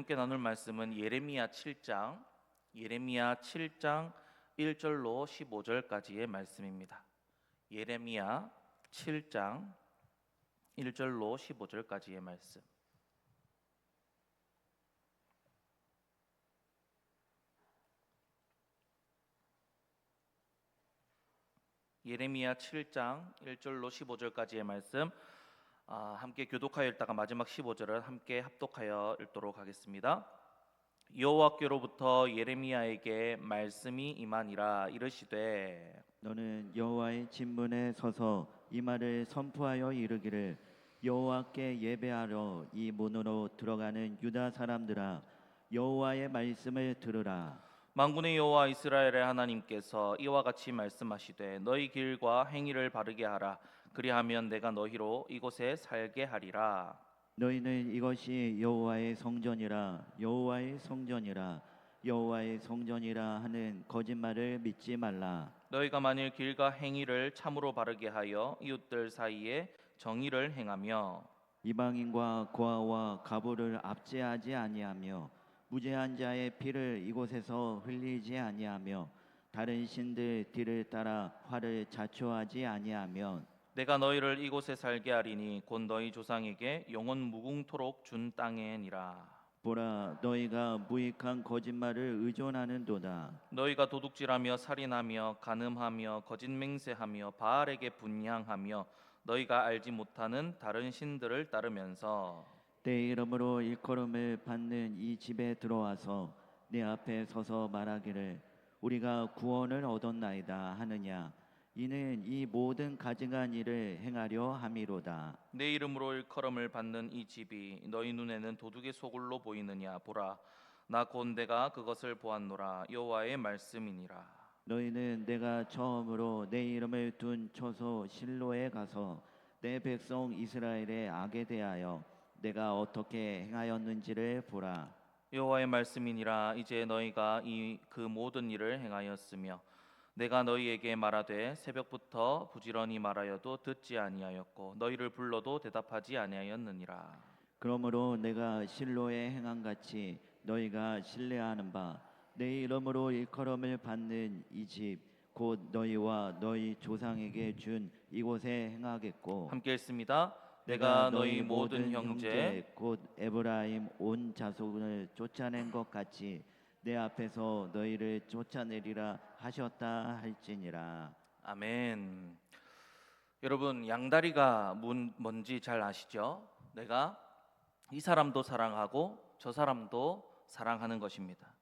함께 나눌 말씀은 예레미야 7장 1절로 15절까지의 말씀입니다. 예레미야 7장 1절로 15절까지의 말씀. 예레미야 7장 1절로 15절까지의 말씀 함께 교독하여 읽다가 마지막 15절은 함께 합독하여 읽도록 하겠습니다. 여호와께로부터 예레미야에게 말씀이 임하니라. 이르시되 너는 여호와의 진문에 서서 이 말을 선포하여 이르기를 여호와께 예배하러 이 문으로 들어가는 유다 사람들아 여호와의 말씀을 들으라. 만군의 여호와 이스라엘의 하나님께서 이와 같이 말씀하시되 너희 길과 행위를 바르게 하라. 그리하면 내가 너희로 이곳에 살게 하리라. 너희는 이것이 여호와의 성전이라 여호와의 성전이라 여호와의 성전이라 하는 거짓말을 믿지 말라. 너희가 만일 길과 행위를 참으로 바르게 하여 이웃들 사이에 정의를 행하며 이방인과 고아와 가부를 압제하지 아니하며 무죄한 자의 피를 이곳에서 흘리지 아니하며 다른 신들 뒤를 따라 화를 자초하지 아니하면 내가 너희를 이곳에 살게 하리니 곧 너희 조상에게 영원 무궁토록 준 땅에니라. 보라 너희가 무익한 거짓말을 의존하는도다. 너희가 도둑질하며 살인하며 간음하며 거짓 맹세하며 바알에게 분향하며 너희가 알지 못하는 다른 신들을 따르면서 내 이름으로 일컬음을 받는 이 집에 들어와서 내 앞에 서서 말하기를 우리가 구원을 얻었나이다 하느냐. 이는 이 모든 가증한 일을 행하려 함이로다. 내 이름으로 일컬음을 받는 이 집이 너희 눈에는 도둑의 소굴로 보이느냐. 보라 나 곧 내가 그것을 보았노라. 여호와의 말씀이니라. 너희는 내가 처음으로 내 이름을 둔 처소 실로에 가서 내 백성 이스라엘의 악에 대하여 내가 어떻게 행하였는지를 보라. 여호와의 말씀이니라. 이제 너희가 그 모든 일을 행하였으며 내가 너희에게 말하되 새벽부터 부지런히 말하여도 듣지 아니하였고 너희를 불러도 대답하지 아니하였느니라. 그러므로 내가 실로에 행한 같이 너희가 신뢰하는 바 내 이름으로 일컬음을 받는 이 집 곧 너희와 너희 조상에게 준 이곳에 행하겠고 함께 읽습니다. 내가 너희 모든 형제 곧 에브라임 온 자손을 쫓아낸 것 같이 내 앞에서 너희를 쫓아내리라 하셨다 할지니라. 아멘. 여러분 양다리가 뭔지 잘 아시죠? 내가 이 사람도 사랑하고 저 사람도 사랑하는 것입니다.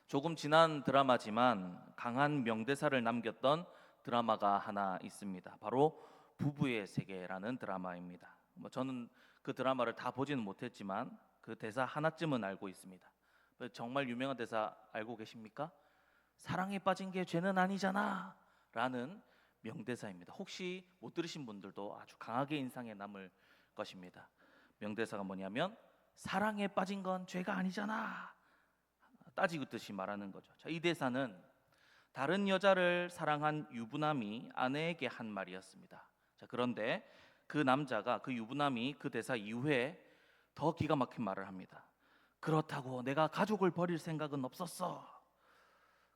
조금 지난 드라마지만 강한 명대사를 남겼던 드라마가 하나 있습니다. 바로 부부의 세계라는 드라마입니다. 저는 그 드라마를 다 보지는 못했지만 그 대사 하나쯤은 알고 있습니다. 정말 유명한 대사 알고 계십니까? 사랑에 빠진 게 죄는 아니잖아 라는 명대사입니다. 혹시 못 들으신 분들도 아주 강하게 인상에 남을 것입니다. 명대사가 뭐냐면 사랑에 빠진 건 죄가 아니잖아 따지듯이 말하는 거죠. 자, 이 대사는 다른 여자를 사랑한 유부남이 아내에게 한 말이었습니다. 자, 그런데 그 남자가 그 유부남이 그 대사 이후에 더 기가 막힌 말을 합니다. 그렇다고 내가 가족을 버릴 생각은 없었어.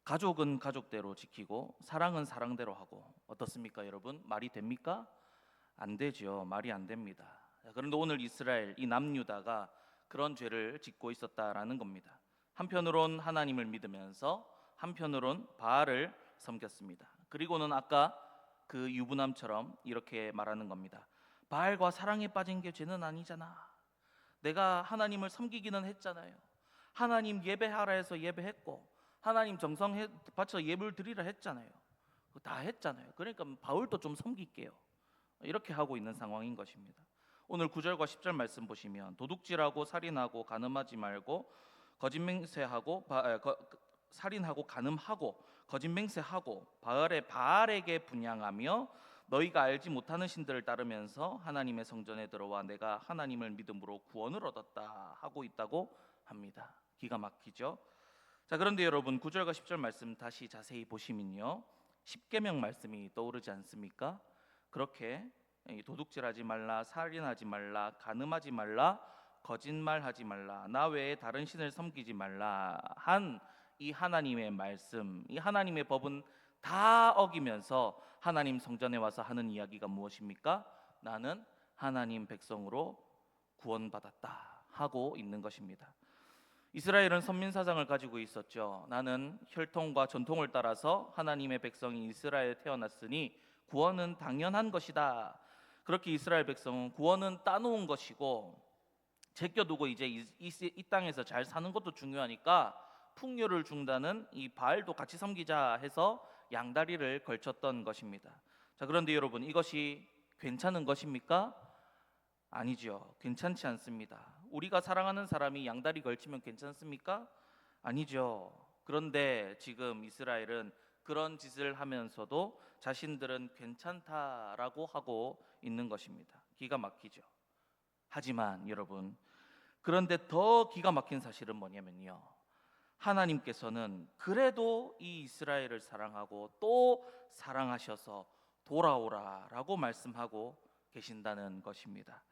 가족은 가족대로 지키고 사랑은 사랑대로 하고. 어떻습니까 여러분? 말이 됩니까? 안 되죠. 말이 안 됩니다. 그런데 오늘 이스라엘 이 남유다가 그런 죄를 짓고 있었다라는 겁니다. 한편으론 하나님을 믿으면서 한편으론 바알을 섬겼습니다. 그리고는 아까 그 유부남처럼 이렇게 말하는 겁니다. 바알과 사랑에 빠진 게 죄는 아니잖아. 내가 하나님을 섬기기는 했잖아요. 하나님 예배하라 해서 예배했고 하나님 정성 바쳐 예불 드리라 했잖아요. 다 했잖아요. 그러니까 바울도 좀 섬길게요. 이렇게 하고 있는 상황인 것입니다. 오늘 9절과 10절 말씀 보시면 도둑질하고 살인하고 간음하지 말고 거짓 맹세하고 살인하고 간음하고 거짓 맹세하고 바알에게 분향하며 너희가 알지 못하는 신들을 따르면서 하나님의 성전에 들어와 내가 하나님을 믿음으로 구원을 얻었다 하고 있다고 합니다. 기가 막히죠? 자, 그런데 여러분 9절과 10절 말씀 다시 자세히 보시면요 10계명 말씀이 떠오르지 않습니까? 그렇게 도둑질하지 말라, 살인하지 말라, 간음하지 말라, 거짓말하지 말라, 나 외에 다른 신을 섬기지 말라 한 이 하나님의 말씀, 이 하나님의 법은 다 어기면서 하나님 성전에 와서 하는 이야기가 무엇입니까? 나는 하나님 백성으로 구원받았다 하고 있는 것입니다. 이스라엘은 선민사상을 가지고 있었죠. 나는 혈통과 전통을 따라서 하나님의 백성인 이스라엘에 태어났으니 구원은 당연한 것이다. 그렇게 이스라엘 백성은 구원은 따놓은 것이고 제껴두고 이제 이 땅에서 잘 사는 것도 중요하니까 풍요를 준다는 이 바알도 같이 섬기자 해서 양다리를 걸쳤던 것입니다. 자, 그런데 여러분, 이것이 괜찮은 것입니까? 아니죠. 괜찮지 않습니다. 우리가 사랑하는 사람이 양다리 걸치면 괜찮습니까? 아니죠. 그런데 지금 이스라엘은 그런 짓을 하면서도 자신들은 괜찮다라고 하고 있는 것입니다. 기가 막히죠. 하지만 여러분, 그런데 더 기가 막힌 사실은 뭐냐면요, 하나님께서는 그래도 이 이스라엘을 사랑하고 또 사랑하셔서 돌아오라라고 말씀하고 계신다는 것입니다.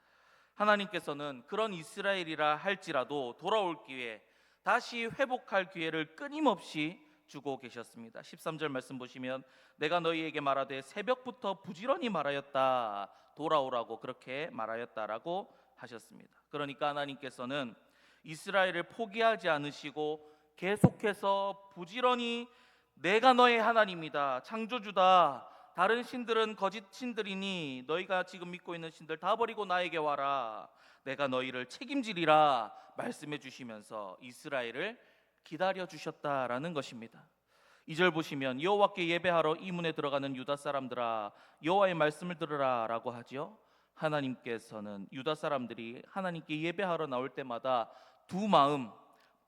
하나님께서는 그런 이스라엘이라 할지라도 돌아올 기회, 다시 회복할 기회를 끊임없이 주고 계셨습니다. 13절 말씀 보시면 내가 너희에게 말하되 새벽부터 부지런히 말하였다, 돌아오라고 그렇게 말하였다라고 하셨습니다. 그러니까 하나님께서는 이스라엘을 포기하지 않으시고 계속해서 부지런히 내가 너의 하나님이다, 창조주다, 다른 신들은 거짓 신들이니 너희가 지금 믿고 있는 신들 다 버리고 나에게 와라, 내가 너희를 책임지리라 말씀해 주시면서 이스라엘을 기다려 주셨다라는 것입니다. 2절 보시면 여호와께 예배하러 이 문에 들어가는 유다 사람들아 여호와의 말씀을 들으라 라고 하죠. 하나님께서는 유다 사람들이 하나님께 예배하러 나올 때마다 두 마음,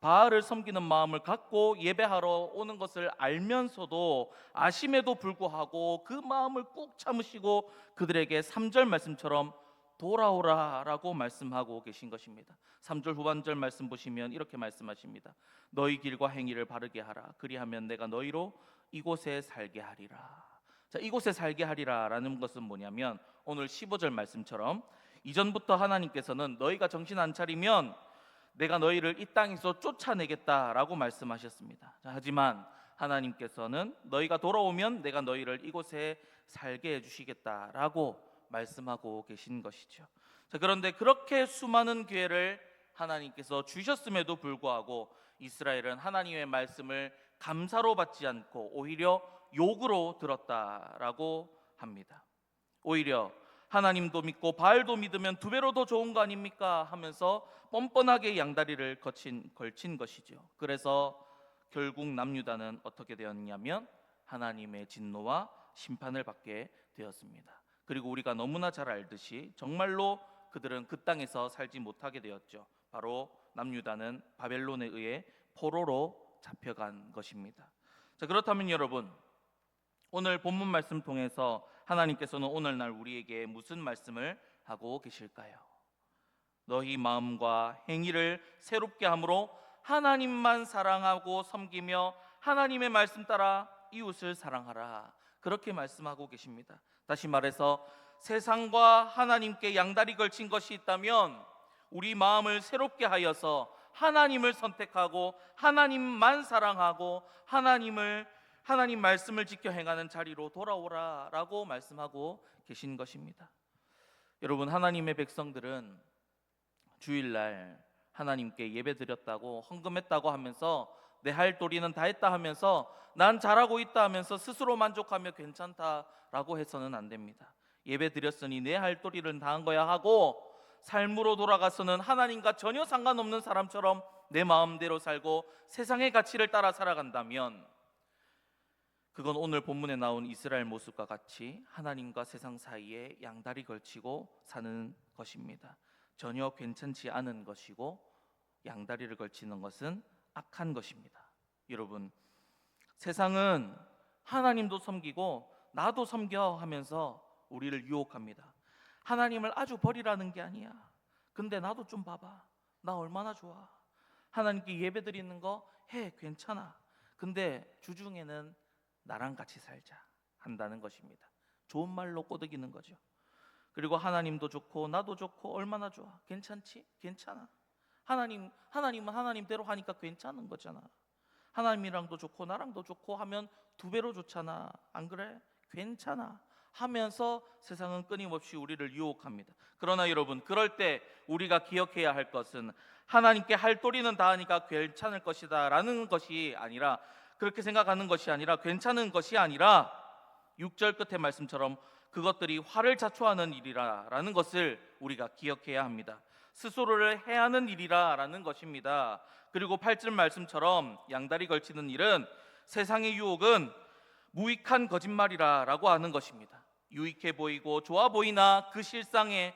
바알을 섬기는 마음을 갖고 예배하러 오는 것을 알면서도 아심에도 불구하고 그 마음을 꾹 참으시고 그들에게 3절 말씀처럼 돌아오라 라고 말씀하고 계신 것입니다. 3절 후반절 말씀 보시면 이렇게 말씀하십니다. 너희 길과 행위를 바르게 하라, 그리하면 내가 너희로 이곳에 살게 하리라. 자, 이곳에 살게 하리라 라는 것은 뭐냐면 오늘 15절 말씀처럼 이전부터 하나님께서는 너희가 정신 안 차리면 내가 너희를 이 땅에서 쫓아내겠다라고 말씀하셨습니다. 자, 하지만 하나님께서는 너희가 돌아오면 내가 너희를 이곳에 살게 해주시겠다라고 말씀하고 계신 것이죠. 자, 그런데 그렇게 수많은 기회를 하나님께서 주셨음에도 불구하고 이스라엘은 하나님의 말씀을 감사로 받지 않고 오히려 욕으로 들었다라고 합니다. 오히려 하나님도 믿고 바알도 믿으면 두 배로 더 좋은 거 아닙니까 하면서 뻔뻔하게 양다리를 걸친 것이죠. 그래서 결국 남유다는 어떻게 되었냐면 하나님의 진노와 심판을 받게 되었습니다. 그리고 우리가 너무나 잘 알듯이 정말로 그들은 그 땅에서 살지 못하게 되었죠. 바로 남유다는 바벨론에 의해 포로로 잡혀간 것입니다. 자, 그렇다면 여러분, 오늘 본문 말씀 통해서 하나님께서는 오늘날 우리에게 무슨 말씀을 하고 계실까요? 너희 마음과 행위를 새롭게 함으로 하나님만 사랑하고 섬기며 하나님의 말씀 따라 이웃을 사랑하라, 그렇게 말씀하고 계십니다. 다시 말해서 세상과 하나님께 양다리 걸친 것이 있다면 우리 마음을 새롭게 하여서 하나님을 선택하고 하나님만 사랑하고 하나님 말씀을 지켜 행하는 자리로 돌아오라라고 말씀하고 계신 것입니다. 여러분, 하나님의 백성들은 주일날 하나님께 예배드렸다고 헌금했다고 하면서 내 할 도리는 다 했다 하면서 난 잘하고 있다 하면서 스스로 만족하며 괜찮다라고 해서는 안 됩니다. 예배드렸으니 내 할 도리를 다 한 거야 하고 삶으로 돌아가서는 하나님과 전혀 상관없는 사람처럼 내 마음대로 살고 세상의 가치를 따라 살아간다면 그건 오늘 본문에 나온 이스라엘 모습과 같이 하나님과 세상 사이에 양다리 걸치고 사는 것입니다. 전혀 괜찮지 않은 것이고 양다리를 걸치는 것은 악한 것입니다. 여러분, 세상은 하나님도 섬기고 나도 섬겨 하면서 우리를 유혹합니다. 하나님을 아주 버리라는 게 아니야. 근데 나도 좀 봐봐, 나 얼마나 좋아, 하나님께 예배드리는 거 해, 괜찮아. 근데 주중에는 나랑 같이 살자 한다는 것입니다. 좋은 말로 꼬드기는 거죠. 그리고 하나님도 좋고 나도 좋고 얼마나 좋아. 괜찮지? 괜찮아. 하나님은 하나님대로 하니까 괜찮은 거잖아. 하나님이랑도 좋고 나랑도 좋고 하면 두 배로 좋잖아. 안 그래? 괜찮아 하면서 세상은 끊임없이 우리를 유혹합니다. 그러나 여러분, 그럴 때 우리가 기억해야 할 것은 하나님께 할 도리는 다 하니까 괜찮을 것이다 라는 것이 아니라, 그렇게 생각하는 것이 아니라, 괜찮은 것이 아니라 6절 끝의 말씀처럼 그것들이 화를 자초하는 일이라 라는 것을 우리가 기억해야 합니다. 스스로를 해하는 일이라 라는 것입니다. 그리고 8절 말씀처럼 양다리 걸치는 일은, 세상의 유혹은 무익한 거짓말이라 라고 하는 것입니다. 유익해 보이고 좋아 보이나 그 실상은,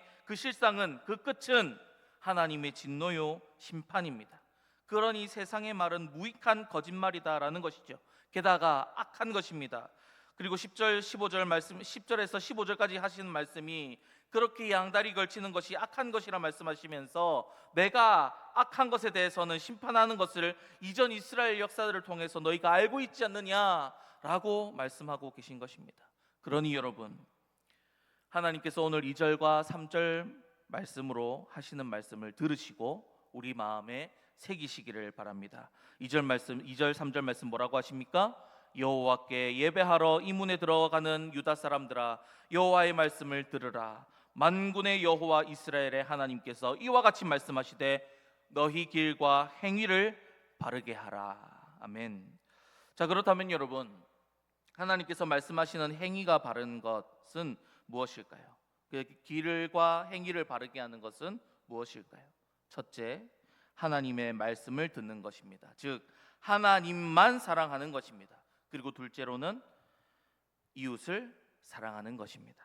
그 끝은 하나님의 진노요 심판입니다. 그러니 세상의 말은 무익한 거짓말이다라는 것이죠. 게다가 악한 것입니다. 그리고 10절 15절 말씀, 10절에서 15절까지 하시는 말씀이 그렇게 양다리 걸치는 것이 악한 것이라 말씀하시면서 내가 악한 것에 대해서는 심판하는 것을 이전 이스라엘 역사들을 통해서 너희가 알고 있지 않느냐라고 말씀하고 계신 것입니다. 그러니 여러분, 하나님께서 오늘 2절과 3절 말씀으로 하시는 말씀을 들으시고 우리 마음에 새기시기를 바랍니다. 2절 3절 말씀 뭐라고 하십니까? 여호와께 예배하러 이 문에 들어가는 유다 사람들아, 여호와의 말씀을 들으라. 만군의 여호와 이스라엘의 하나님께서 이와 같이 말씀하시되 너희 길과 행위를 바르게 하라. 아멘. 자, 그렇다면 여러분, 하나님께서 말씀하시는 행위가 바른 것은 무엇일까요? 그 길과 행위를 바르게 하는 것은 무엇일까요? 첫째, 하나님의 말씀을 듣는 것입니다. 즉 하나님만 사랑하는 것입니다. 그리고 둘째로는 이웃을 사랑하는 것입니다.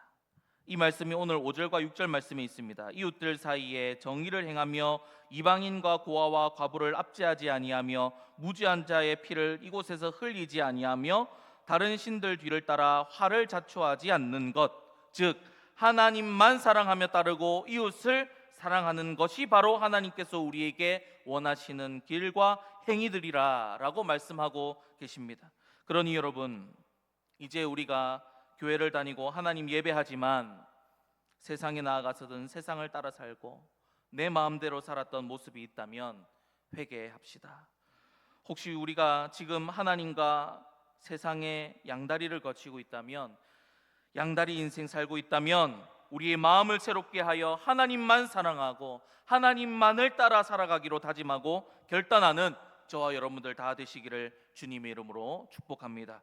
이 말씀이 오늘 5절과 6절 말씀에 있습니다. 이웃들 사이에 정의를 행하며 이방인과 고아와 과부를 압제하지 아니하며 무죄한 자의 피를 이곳에서 흘리지 아니하며 다른 신들 뒤를 따라 화를 자초하지 않는 것, 즉 하나님만 사랑하며 따르고 이웃을 사랑하는 것이 바로 하나님께서 우리에게 원하시는 길과 행위들이라 라고 말씀하고 계십니다. 그러니 여러분, 이제 우리가 교회를 다니고 하나님 예배하지만 세상에 나아가서든 세상을 따라 살고 내 마음대로 살았던 모습이 있다면 회개합시다. 혹시 우리가 지금 하나님과 세상의 양다리를 거치고 있다면, 양다리 인생 살고 있다면 우리의 마음을 새롭게 하여 하나님만 사랑하고 하나님만을 따라 살아가기로 다짐하고 결단하는 저와 여러분들 다 되시기를 주님의 이름으로 축복합니다.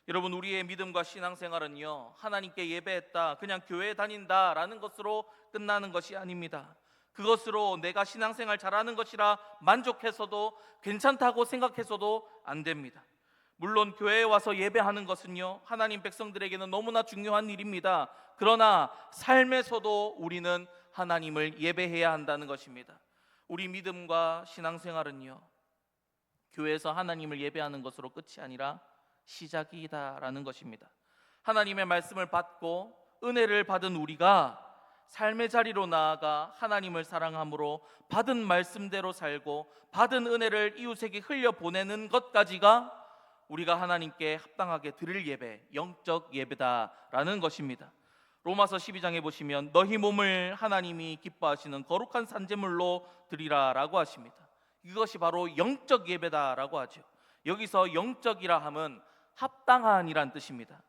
여러분, 우리의 믿음과 신앙생활은요, 하나님께 예배했다, 그냥 교회 다닌다 라는 것으로 끝나는 것이 아닙니다. 그것으로 내가 신앙생활 잘하는 것이라 만족해서도, 괜찮다고 생각해서도 안 됩니다. 물론 교회에 와서 예배하는 것은요, 하나님 백성들에게는 너무나 중요한 일입니다. 그러나 삶에서도 우리는 하나님을 예배해야 한다는 것입니다. 우리 믿음과 신앙생활은요, 교회에서 하나님을 예배하는 것으로 끝이 아니라 시작이다라는 것입니다. 하나님의 말씀을 받고 은혜를 받은 우리가 삶의 자리로 나아가 하나님을 사랑함으로 받은 말씀대로 살고 받은 은혜를 이웃에게 흘려보내는 것까지가 우리가 하나님께 합당하게 드릴 예배, 영적 예배다라는 것입니다. 로마서 12장에 보시면 너희 몸을 하나님이 기뻐하시는 거룩한 산제물로 드리라 라고 하십니다. 이것이 바로 영적 예배다라고 하죠. 여기서 영적이라 함은 합당한이란 뜻입니다.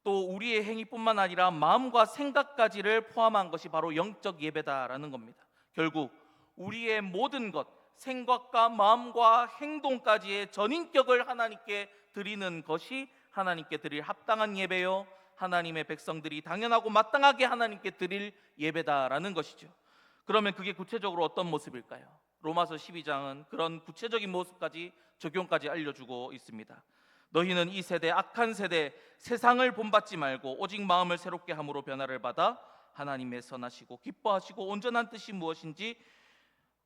또 우리의 행위뿐만 아니라 마음과 생각까지를 포함한 것이 바로 영적 예배다라는 겁니다. 결국 우리의 모든 것, 생각과 마음과 행동까지의 전인격을 하나님께 드리는 것이 하나님께 드릴 합당한 예배요, 하나님의 백성들이 당연하고 마땅하게 하나님께 드릴 예배다라는 것이죠. 그러면 그게 구체적으로 어떤 모습일까요? 로마서 12장은 그런 구체적인 모습까지 적용까지 알려주고 있습니다. 너희는 이 세대, 악한 세대, 세상을 본받지 말고 오직 마음을 새롭게 함으로 변화를 받아 하나님의 선하시고 기뻐하시고 온전한 뜻이 무엇인지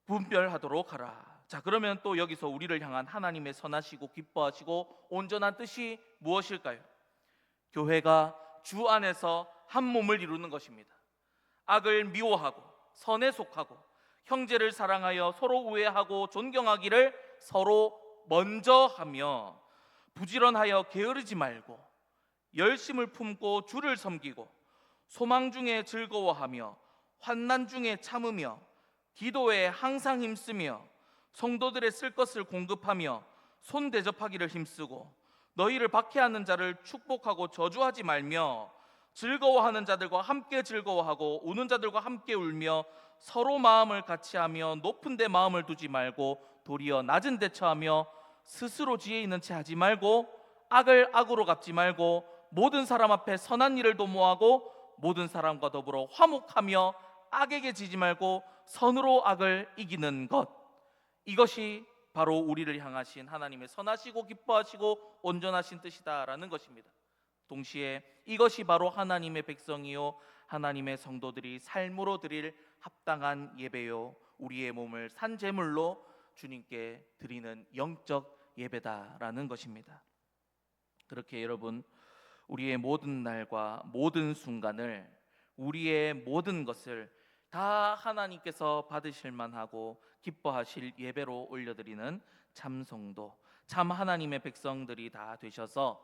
분별하도록 하라. 자, 그러면 또 여기서 우리를 향한 하나님의 선하시고 기뻐하시고 온전한 뜻이 무엇일까요? 교회가 주 안에서 한 몸을 이루는 것입니다. 악을 미워하고 선에 속하고 형제를 사랑하여 서로 우애하고 존경하기를 서로 먼저 하며 부지런하여 게으르지 말고 열심을 품고 주를 섬기고 소망 중에 즐거워하며 환난 중에 참으며 기도에 항상 힘쓰며 성도들의 쓸 것을 공급하며 손 대접하기를 힘쓰고 너희를 박해하는 자를 축복하고 저주하지 말며 즐거워하는 자들과 함께 즐거워하고 우는 자들과 함께 울며 서로 마음을 같이하며 높은 데 마음을 두지 말고 도리어 낮은 데 처하며 스스로 지혜 있는 채 하지 말고 악을 악으로 갚지 말고 모든 사람 앞에 선한 일을 도모하고 모든 사람과 더불어 화목하며 악에게 지지 말고 선으로 악을 이기는 것, 이것이 바로 우리를 향하신 하나님의 선하시고 기뻐하시고 온전하신 뜻이다라는 것입니다. 동시에 이것이 바로 하나님의 백성이요 하나님의 성도들이 삶으로 드릴 합당한 예배요 우리의 몸을 산 제물로 주님께 드리는 영적 예배다라는 것입니다. 그렇게 여러분, 우리의 모든 날과 모든 순간을, 우리의 모든 것을 다 하나님께서 받으실 만하고 기뻐하실 예배로 올려드리는 참 성도, 참 하나님의 백성들이 다 되셔서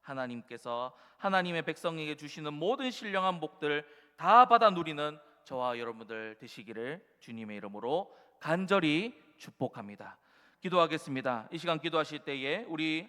하나님께서 하나님의 백성에게 주시는 모든 신령한 복들 다 받아 누리는 저와 여러분들 되시기를 주님의 이름으로 간절히 축복합니다. 기도하겠습니다. 이 시간 기도하실 때에 우리